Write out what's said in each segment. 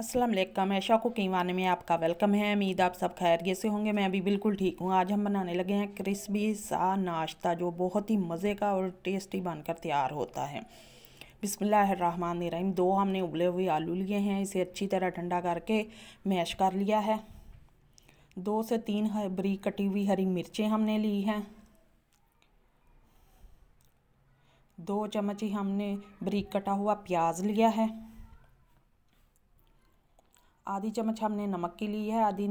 अस्सलाम वालेकुम। ऐशा कुकिंग वाले में आपका वेलकम है। उम्मीद आप सब खैरियत से होंगे। मैं भी बिल्कुल ठीक हूँ। आज हम बनाने लगे हैं क्रिस्पी सा नाश्ता जो बहुत ही मज़े का और टेस्टी बनकर तैयार होता है। बिस्मिल्लाहिर्रहमानिर्रहीम। 2 हमने उबले हुए आलू लिए हैं, इसे अच्छी तरह ठंडा करके मैश कर लिया है। 2 से 3 बारीक कटी हुई हरी मिर्चें हमने ली हैं। 2 चम्मच ही हमने बारीक कटा हुआ प्याज लिया है। आधी चम्मच हमने नमक की ली है। आधी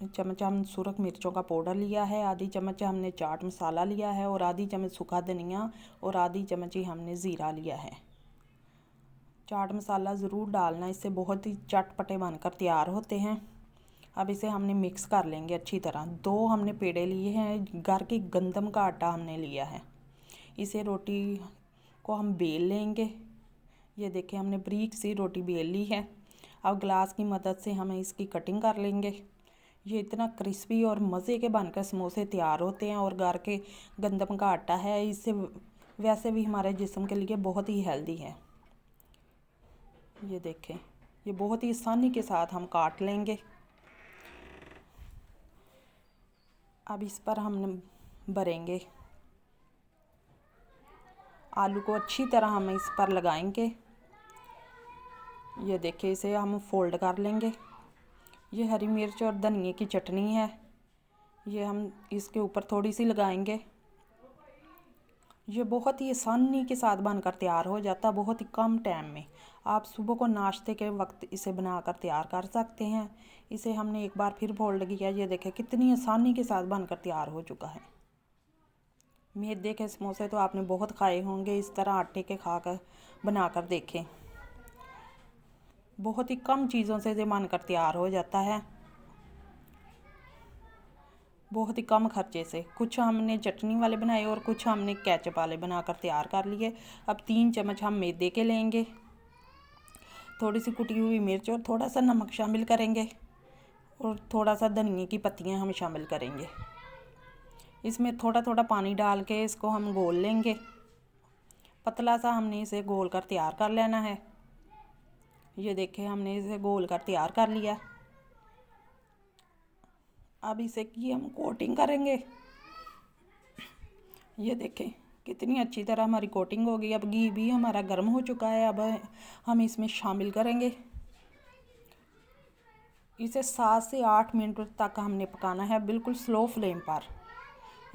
चम्मच हम सुरख मिर्चों का पाउडर लिया है। आधी चम्मच हमने चाट मसाला लिया है और आधी चम्मच सूखा धनिया और आधी चम्मच ही हमने ज़ीरा लिया है। चाट मसाला ज़रूर डालना, इससे बहुत ही चटपटे बनकर तैयार होते हैं। अब इसे हमने मिक्स कर लेंगे अच्छी तरह। 2 हमने पेड़े लिए हैं, घर की गंदम का आटा हमने लिया है। इसे रोटी को हम बेल लेंगे। ये देखिए हमने बारीक सी रोटी बेल ली है। अब ग्लास की मदद से हम इसकी कटिंग कर लेंगे। ये इतना क्रिस्पी और मज़े के बनकर समोसे तैयार होते हैं और घर के गंदम का आटा है, इससे वैसे भी हमारे जिस्म के लिए बहुत ही हेल्दी है। ये देखें, ये बहुत ही आसानी के साथ हम काट लेंगे। अब इस पर हम भरेंगे आलू को, अच्छी तरह हम इस पर लगाएंगे। ये देखिए, इसे हम फोल्ड कर लेंगे। ये हरी मिर्च और धनिए की चटनी है, ये हम इसके ऊपर थोड़ी सी लगाएंगे। ये बहुत ही आसानी के साथ बनकर तैयार हो जाता, बहुत ही कम टाइम में। आप सुबह को नाश्ते के वक्त इसे बनाकर तैयार कर सकते हैं। इसे हमने एक बार फिर फोल्ड किया। ये देखें कितनी आसानी के साथ बनकर तैयार हो चुका है। मैदे के समोसे तो आपने बहुत खाए होंगे, इस तरह आटे के खाकर बनाकर देखें। बहुत ही कम चीज़ों से ये बनकर तैयार हो जाता है, बहुत ही कम खर्चे से। कुछ हमने चटनी वाले बनाए और कुछ हमने केचप वाले बनाकर तैयार कर लिए। अब 3 चम्मच हम मैदे के लेंगे, थोड़ी सी कुटी हुई मिर्च और थोड़ा सा नमक शामिल करेंगे और थोड़ा सा धनिए की पत्तियां हम शामिल करेंगे। इसमें थोड़ा थोड़ा पानी डाल के इसको हम घोल लेंगे। पतला सा हमने इसे घोल कर तैयार कर लेना है। ये देखें, हमने इसे घोल कर तैयार कर लिया। अब इसे की हम कोटिंग करेंगे। ये देखें कितनी अच्छी तरह हमारी कोटिंग हो गई। अब घी भी हमारा गर्म हो चुका है। अब हम इसमें शामिल करेंगे। इसे 7 से 8 मिनट तक हमने पकाना है, बिल्कुल स्लो फ्लेम पर।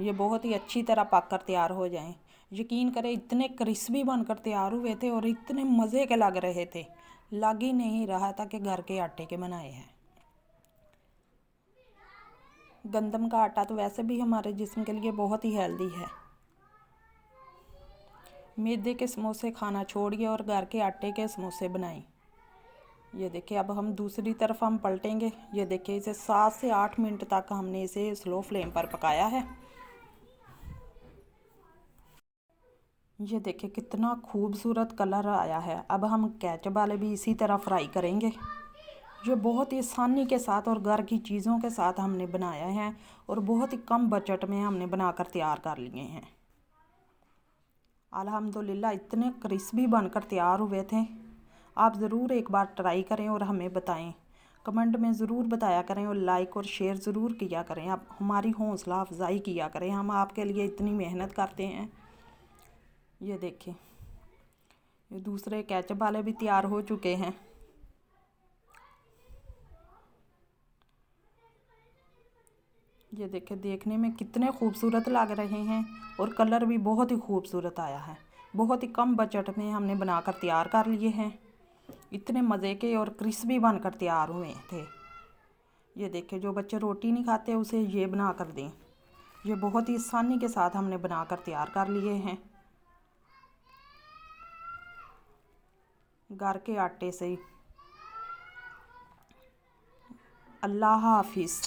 ये बहुत ही अच्छी तरह पक कर तैयार हो जाएं। यकीन करें, इतने क्रिस्पी बनकर तैयार हुए थे और इतने मज़े के लग रहे थे, लग ही नहीं रहा था कि घर के आटे के बनाए हैं। गंदम का आटा तो वैसे भी हमारे जिस्म के लिए बहुत ही हेल्दी है। मैदे के समोसे खाना छोड़िए और घर के आटे के समोसे बनाएं। ये देखिए, अब हम दूसरी तरफ हम पलटेंगे। ये देखिए, इसे 7 से 8 मिनट तक हमने इसे स्लो फ्लेम पर पकाया है। ये देखिए कितना खूबसूरत कलर आया है। अब हम केचप वाले भी इसी तरह फ्राई करेंगे। ये बहुत ही आसानी के साथ और घर की चीज़ों के साथ हमने बनाया है और बहुत ही कम बजट में हमने बनाकर तैयार कर लिए हैं। अल्हम्दुलिल्लाह इतने क्रिस्पी बनकर तैयार हुए थे। आप ज़रूर एक बार ट्राई करें और हमें बताएं। कमेंट में ज़रूर बताया करें और लाइक और शेयर ज़रूर किया करें। आप हमारी हौसला अफजाई किया करें, हम आपके लिए इतनी मेहनत करते हैं। ये देखें, ये दूसरे केचप वाले भी तैयार हो चुके हैं। ये देखें, देखने में कितने खूबसूरत लग रहे हैं और कलर भी बहुत ही खूबसूरत आया है। बहुत ही कम बजट में हमने बनाकर तैयार कर लिए हैं। इतने मज़े के और क्रिस्पी बनकर तैयार हुए थे। ये देखें, जो बच्चे रोटी नहीं खाते उसे ये बना कर दें। ये बहुत ही आसानी के साथ हमने बनाकर तैयार कर लिए हैं, घर के आटे से। अल्लाह हाफिज़।